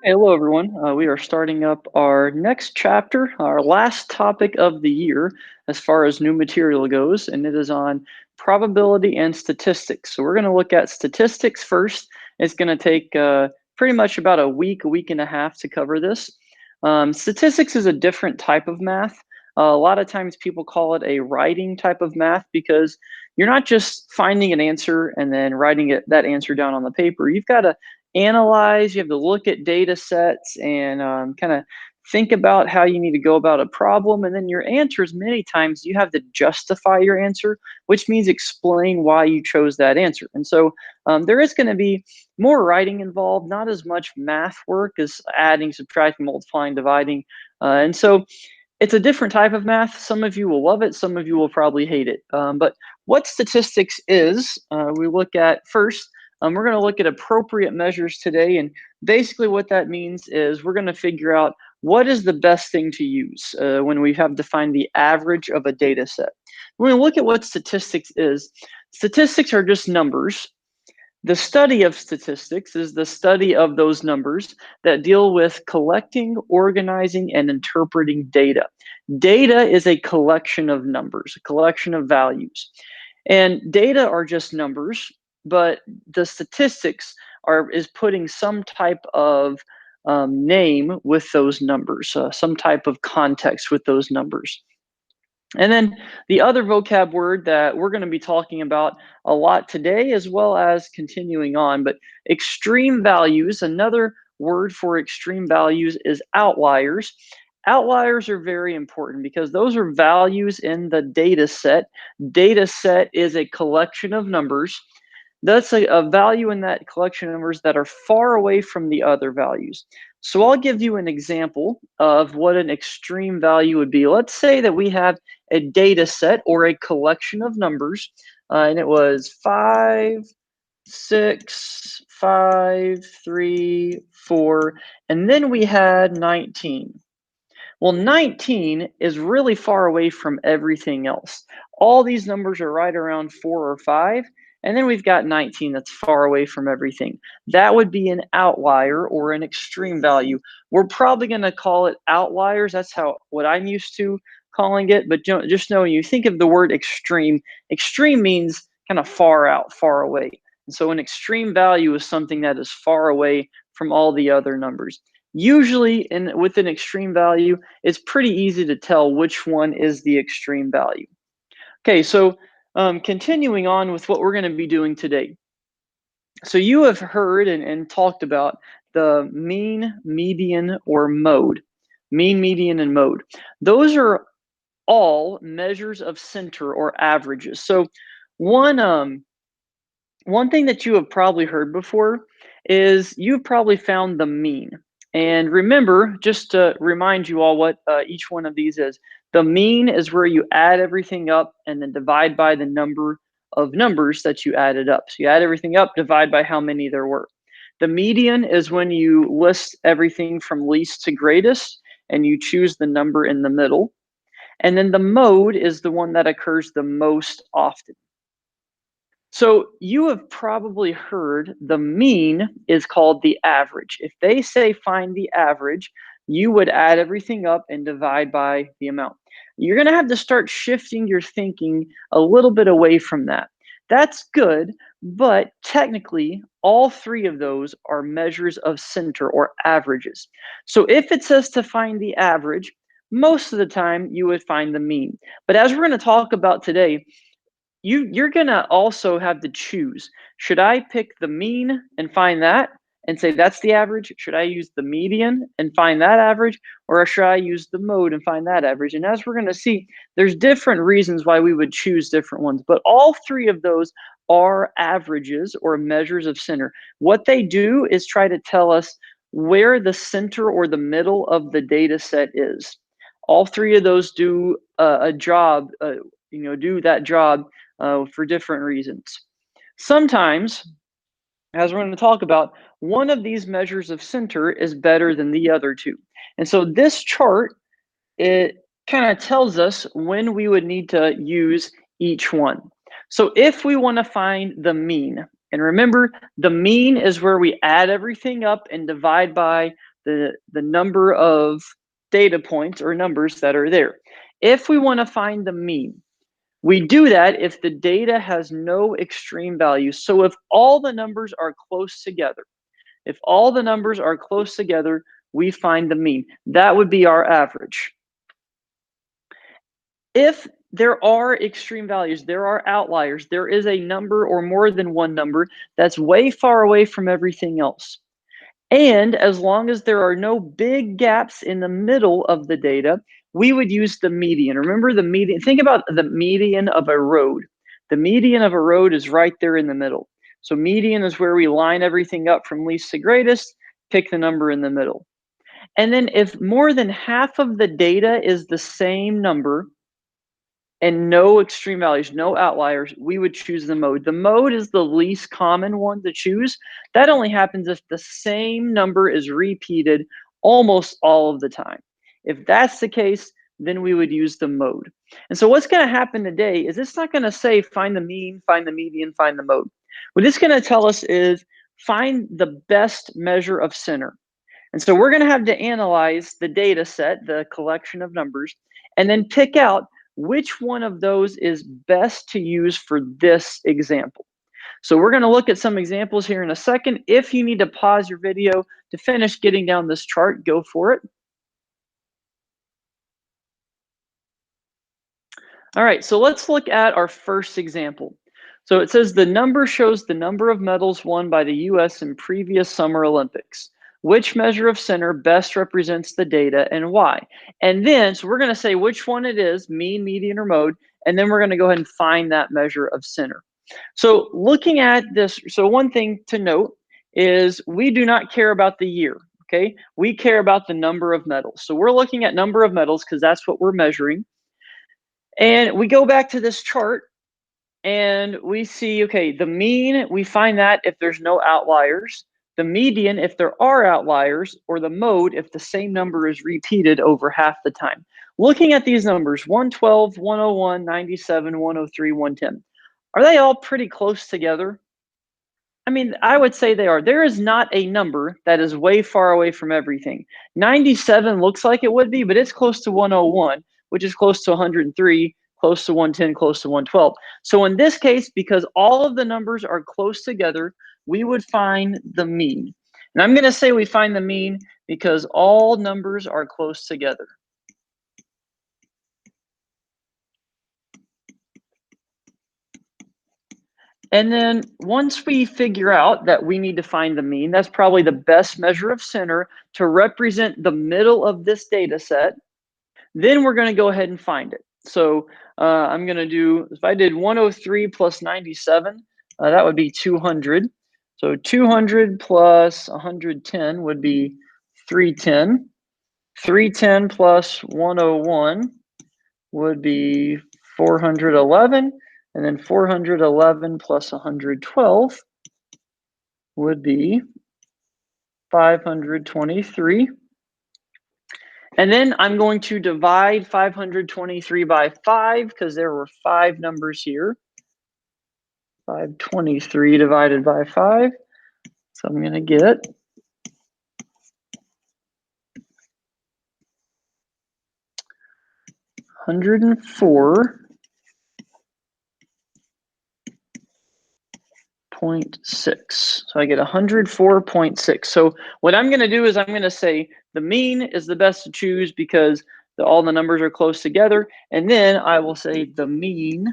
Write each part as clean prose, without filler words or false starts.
Hello, everyone. We are starting up our next chapter, our last topic of the year, as far as new material goes, and it is on probability and statistics. So, we're going to look at statistics first. It's going to take pretty much about a week and a half to cover this. Statistics is a different type of math. A lot of times people call it a writing type of math because you're not just finding an answer and then writing that answer down on the paper. You've got to analyze, you have to look at data sets and kind of think about how you need to go about a problem. And then your answers, many times, you have to justify your answer, which means explain why you chose that answer. And so there is going to be more writing involved, not as much math work as adding, subtracting, multiplying, dividing. And so it's a different type of math. Some of you will love it, some of you will probably hate it. But what statistics is, we look at first, we're going to look at appropriate measures today. And basically, what that means is we're going to figure out what is the best thing to use when we have to find the average of a data set. When we look at what statistics is, statistics are just numbers. The study of statistics is the study of those numbers that deal with collecting, organizing, and interpreting data. Data is a collection of numbers, a collection of values. And data are just numbers, but the statistics is putting some type of name with those numbers, some type of context with those numbers. And then the other vocab word that we're going to be talking about a lot today, as well as continuing on, but extreme values, another word for extreme values is outliers. Outliers are very important because those are values in the data set. Data set is a collection of numbers. That's a value in that collection of numbers that are far away from the other values. So I'll give you an example of what an extreme value would be. Let's say that we have a data set or a collection of numbers, and it was 5, 6, 5, 3, 4, and then we had 19. Well, 19 is really far away from everything else. All these numbers are right around 4 or 5, and then we've got 19 that's far away from everything. That would be an outlier or an extreme value. We're probably going to call it outliers. That's how what I'm used to calling it. But just know when you think of the word extreme, extreme means kind of far out, far away. And so an extreme value is something that is far away from all the other numbers. Usually, with an extreme value, it's pretty easy to tell which one is the extreme value. Okay, so continuing on with what we're going to be doing today. So you have heard and talked about the mean, median, or mode. Mean, median, and mode. Those are all measures of center or averages. So one one thing that you have probably heard before is you've probably found the mean. And remember, just to remind you all what each one of these is, the mean is where you add everything up and then divide by the number of numbers that you added up. So you add everything up, divide by how many there were. The median is when you list everything from least to greatest and you choose the number in the middle. And then the mode is the one that occurs the most often. So you have probably heard the mean is called the average. If they say find the average, you would add everything up and divide by the amount. You're going to have to start shifting your thinking a little bit away from that. That's good, but technically, all three of those are measures of center or averages. So if it says to find the average, most of the time you would find the mean. But as we're going to talk about today, you're gonna also have to choose. Should I pick the mean and find that and say that's the average? Should I use the median and find that average? Or should I use the mode and find that average? And as we're gonna see, there's different reasons why we would choose different ones, but all three of those are averages or measures of center. What they do is try to tell us where the center or the middle of the data set is. All three of those do a job, do that job for different reasons. Sometimes, as we're going to talk about, one of these measures of center is better than the other two. And so this chart, it kind of tells us when we would need to use each one. So if we want to find the mean, and remember, the mean is where we add everything up and divide by the number of data points or numbers that are there. If we want to find the mean, we do that if the data has no extreme values. So if all the numbers are close together, if all the numbers are close together, we find the mean. That would be our average. If there are extreme values, there are outliers, there is a number or more than one number that's way far away from everything else. And as long as there are no big gaps in the middle of the data, we would use the median. Remember the median, think about the median of a road. The median of a road is right there in the middle. So median is where we line everything up from least to greatest, pick the number in the middle. And then if more than half of the data is the same number, and no extreme values, no outliers, we would choose the mode. The mode is the least common one to choose. That only happens if the same number is repeated almost all of the time. If that's the case, then we would use the mode. And so what's going to happen today is it's not going to say find the mean, find the median, find the mode. What it's going to tell us is find the best measure of center. And so we're going to have to analyze the data set, the collection of numbers, and then pick out which one of those is best to use for this example. So we're going to look at some examples here in a second. If you need to pause your video to finish getting down this chart, go for it. All right, so let's look at our first example. So it says the number shows the number of medals won by the US in previous Summer Olympics. Which measure of center best represents the data and why? And then, so we're going to say which one it is, mean, median, or mode, and then we're going to go ahead and find that measure of center. So looking at this, so one thing to note is we do not care about the year, okay? We care about the number of medals. So we're looking at number of medals because that's what we're measuring. And we go back to this chart and we see, okay, the mean, we find that if there's no outliers, the median if there are outliers, or the mode if the same number is repeated over half the time. Looking at these numbers, 112, 101, 97, 103, 110, are they all pretty close together? I mean, I would say they are. There is not a number that is way far away from everything. 97 looks like it would be, but it's close to 101, which is close to 103, close to 110, close to 112. So in this case, because all of the numbers are close together, we would find the mean. And I'm going to say we find the mean because all numbers are close together. And then once we figure out that we need to find the mean, that's probably the best measure of center to represent the middle of this data set. Then we're going to go ahead and find it. So I'm going to do, if I did 103 plus 97, that would be 200. So 200 plus 110 would be 310. 310 plus 101 would be 411. And then 411 plus 112 would be 523. And then I'm going to divide 523 by 5 because there were 5 numbers here. 523 divided by 5. So I'm going to get 104.6. So I get 104.6. So what I'm going to do is I'm going to say the mean is the best to choose because all the numbers are close together. And then I will say the mean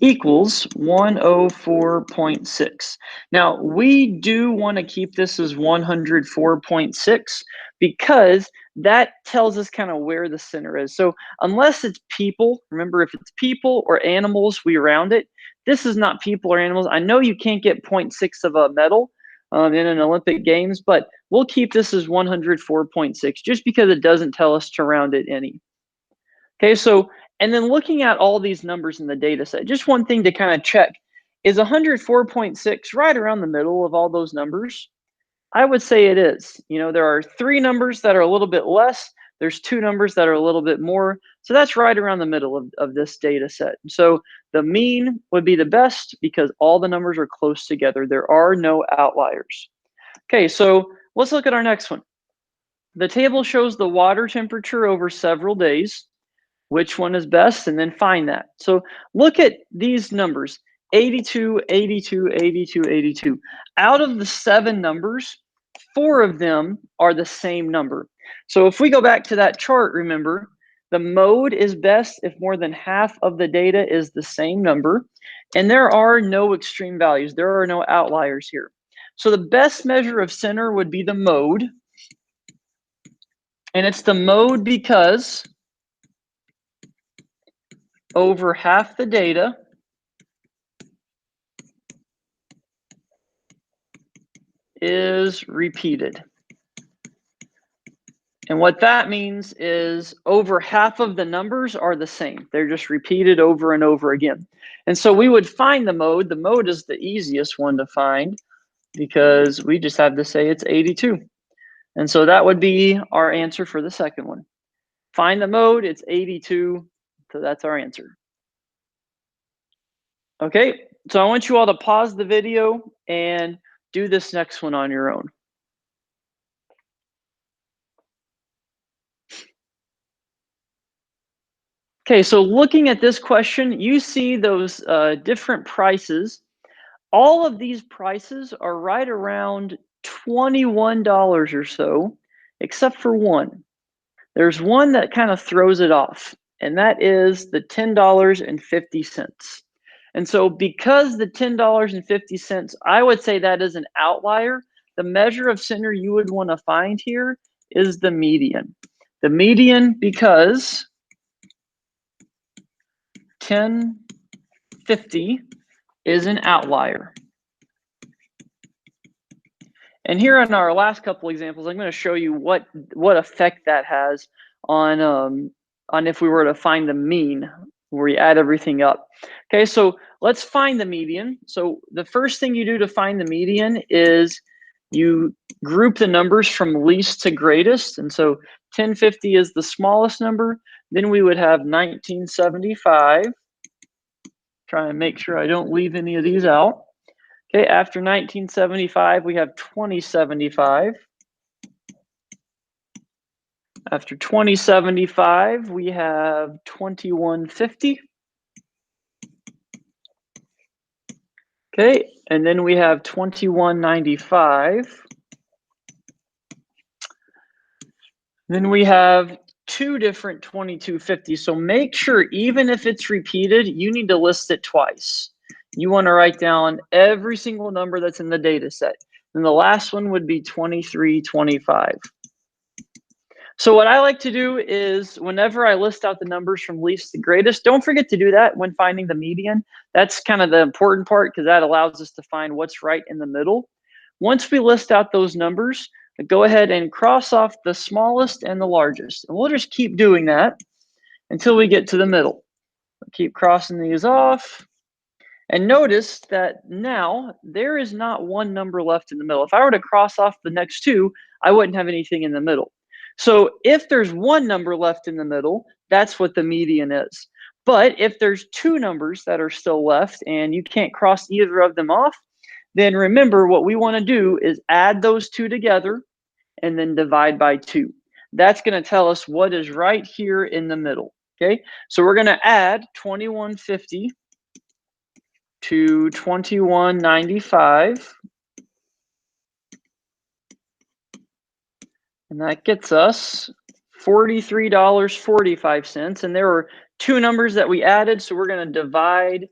equals 104.6. Now, we do want to keep this as 104.6 because that tells us kind of where the center is. So unless it's people, remember if it's people or animals, we round it. This is not people or animals. I know you can't get 0.6 of a medal in an Olympic Games, but we'll keep this as 104.6 just because it doesn't tell us to round it any. Okay, so, and then looking at all these numbers in the data set, just one thing to kind of check, is 104.6 right around the middle of all those numbers? I would say it is. You know, there are 3 numbers that are a little bit less, there's 2 numbers that are a little bit more, so that's right around the middle of this data set. So the mean would be the best because all the numbers are close together. There are no outliers. Okay, so let's look at our next one. The table shows the water temperature over several days. Which one is best, and then find that. So look at these numbers, 82, 82, 82, 82. Out of the 7 numbers, 4 of them are the same number. So if we go back to that chart, remember, the mode is best if more than half of the data is the same number, and there are no extreme values. There are no outliers here. So the best measure of center would be the mode, and it's the mode because over half the data is repeated. And what that means is over half of the numbers are the same. They're just repeated over and over again. And so we would find the mode. The mode is the easiest one to find because we just have to say it's 82. And so that would be our answer for the second one. Find the mode, it's 82. So that's our answer. Okay, so I want you all to pause the video and do this next one on your own. Okay, so looking at this question, you see those different prices. All of these prices are right around $21 or so, except for one. There's one that kind of throws it off, and that is the $10.50. And so because the $10.50, I would say that is an outlier. The measure of center you would want to find here is the median. The median because 1050 is an outlier. And here in our last couple examples, I'm going to show you what effect that has on if we were to find the mean, where we add everything up. Okay, so let's find the median. So the first thing you do to find the median is you group the numbers from least to greatest. And so 1050 is the smallest number. Then we would have 1975. Try and make sure I don't leave any of these out. Okay, after 1975, we have 2075. After 2075, we have 2150. Okay, and then we have 2195. Then we have 2 different 2250. So make sure, even if it's repeated, you need to list it twice. You want to write down every single number that's in the data set. And the last one would be 2325. So what I like to do is whenever I list out the numbers from least to greatest, don't forget to do that when finding the median. That's kind of the important part because that allows us to find what's right in the middle. Once we list out those numbers, go ahead and cross off the smallest and the largest. And we'll just keep doing that until we get to the middle. Keep crossing these off. And notice that now there is not one number left in the middle. If I were to cross off the next 2, I wouldn't have anything in the middle. So if there's one number left in the middle, that's what the median is. But if there's 2 numbers that are still left and you can't cross either of them off, then remember what we want to do is add those 2 together and then divide by 2. That's going to tell us what is right here in the middle. Okay, so we're going to add 2150 to 2195, and that gets us $43.45. And there were 2 numbers that we added, so we're going to divide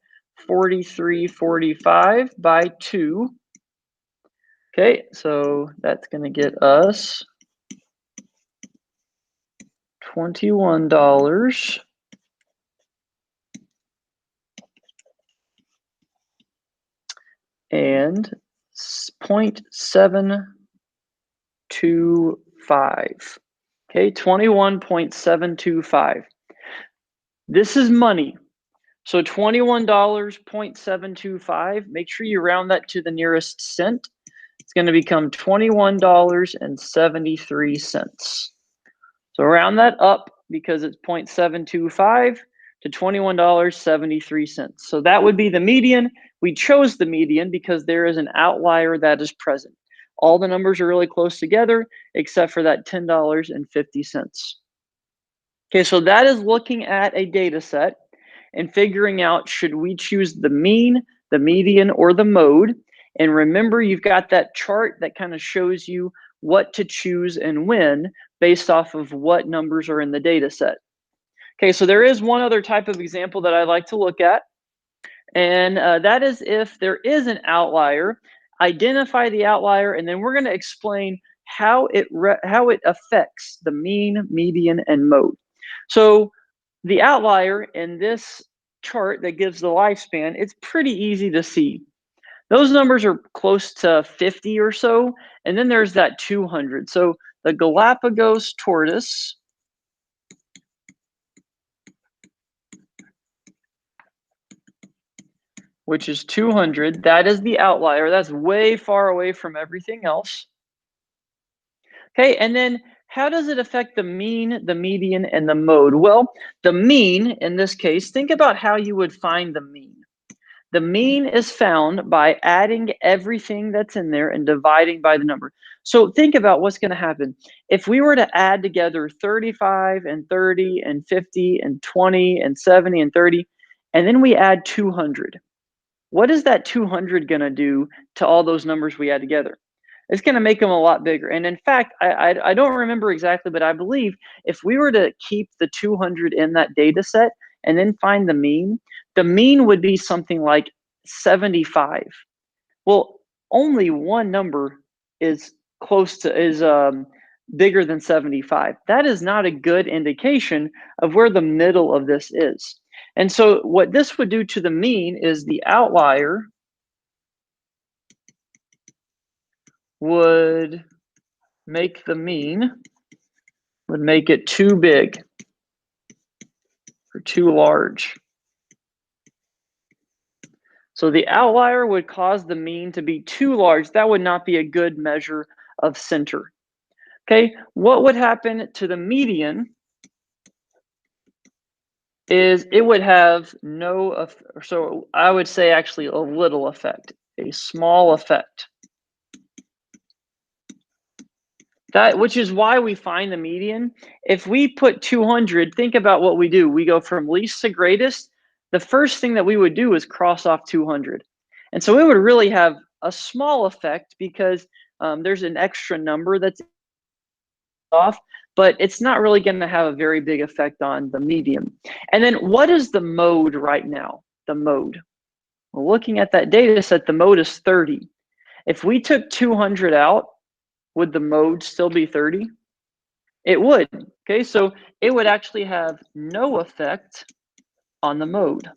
43.45 by 2. Okay, so that's going to get us $21 and 0.725. Okay, 21.725. This is money. So $21.725, make sure you round that to the nearest cent. It's going to become $21.73. So round that up because it's 0.725 to $21.73. So that would be the median. We chose the median because there is an outlier that is present. All the numbers are really close together except for that $10.50. Okay, so that is looking at a data set and figuring out should we choose the mean, the median, or the mode. And remember, you've got that chart that kind of shows you what to choose and when based off of what numbers are in the data set. Okay, so there is one other type of example that I like to look at, and that is if there is an outlier, identify the outlier, and then we're going to explain how it affects the mean, median, and mode. So the outlier in this chart that gives the lifespan, it's pretty easy to see. Those numbers are close to 50 or so, and then there's that 200. So the Galapagos tortoise, which is 200, that is the outlier. That's way far away from everything else. Okay, and then how does it affect the mean, the median, and the mode? Well, the mean, in this case, think about how you would find the mean. The mean is found by adding everything that's in there and dividing by the number. So think about what's going to happen. If we were to add together 35 and 30 and 50 and 20 and 70 and 30, and then we add 200, what is that 200 going to do to all those numbers we add together? It's going to make them a lot bigger. And in fact, I don't remember exactly, but I believe if we were to keep the 200 in that data set and then find the mean would be something like 75. Well, only one number is bigger than 75. That is not a good indication of where the middle of this is. And so what this would do to the mean is the outlier would make the mean, would make it too big or too large. So the outlier would cause the mean to be too large. That would not be a good measure of center. Okay, what would happen to the median is it would have no, so I would say actually a little effect, a small effect. That, which is why we find the median. If we put 200, think about what we do. We go from least to greatest. The first thing that we would do is cross off 200. And so it would really have a small effect because there's an extra number that's off, but it's not really going to have a very big effect on the median. And then what is the mode right now? The mode. Well, looking at that data set, the mode is 30. If we took 200 out, would the mode still be 30? It would. Okay, so it would actually have no effect on the mode.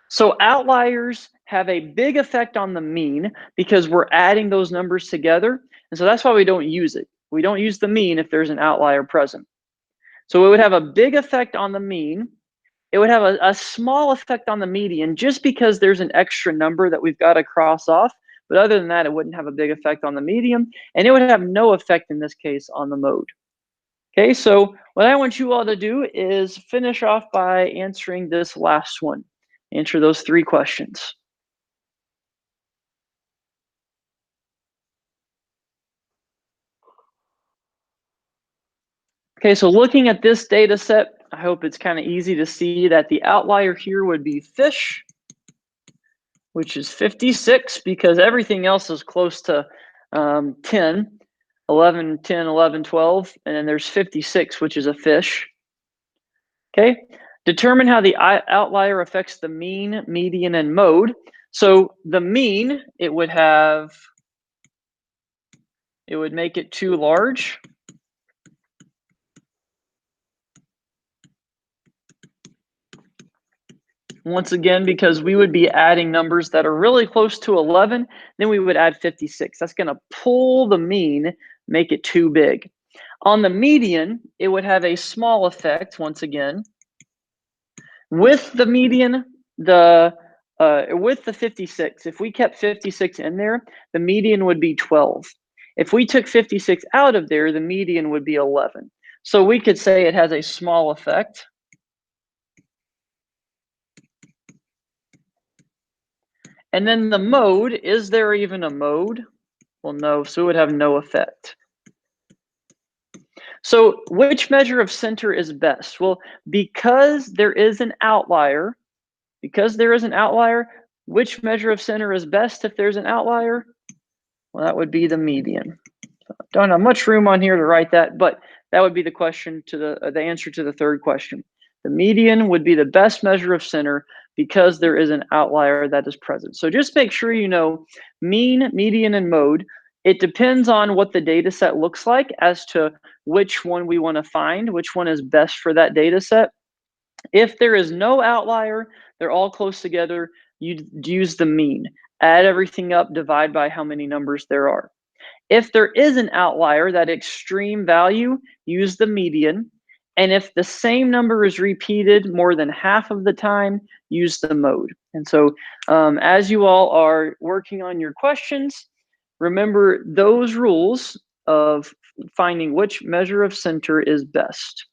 So outliers have a big effect on the mean because we're adding those numbers together. And so that's why we don't use it. We don't use the mean if there's an outlier present. So it would have a big effect on the mean. It would have a small effect on the median just because there's an extra number that we've got to cross off. But other than that, it wouldn't have a big effect on the median, and it would have no effect in this case on the mode. Okay, so what I want you all to do is finish off by answering this last one. Answer those 3 questions. Okay, so looking at this data set, I hope it's kind of easy to see that the outlier here would be fish, which is 56 because everything else is close to 10, 11, 10, 11, 12, and then there's 56, which is a fish. Okay, determine how the outlier affects the mean, median, and mode. So the mean, it would make it too large. Once again, because we would be adding numbers that are really close to 11, then we would add 56. That's going to pull the mean, make it too big. On the median, it would have a small effect, once again. With the median, with the 56, if we kept 56 in there, the median would be 12. If we took 56 out of there, the median would be 11. So we could say it has a small effect. And then the mode, is there even a mode? Well, no, so it would have no effect. So which measure of center is best? Well, because there is an outlier, which measure of center is best if there's an outlier? Well, that would be the median. Don't have much room on here to write that, but that would be the question to the answer to the third question. The median would be the best measure of center because there is an outlier that is present. So just make sure you know mean, median, and mode. It depends on what the data set looks like as to which one we want to find, which one is best for that data set. If there is no outlier, they're all close together, you use the mean. Add everything up, divide by how many numbers there are. If there is an outlier, that extreme value, use the median. And if the same number is repeated more than half of the time, use the mode. And so as you all are working on your questions, remember those rules of finding which measure of center is best.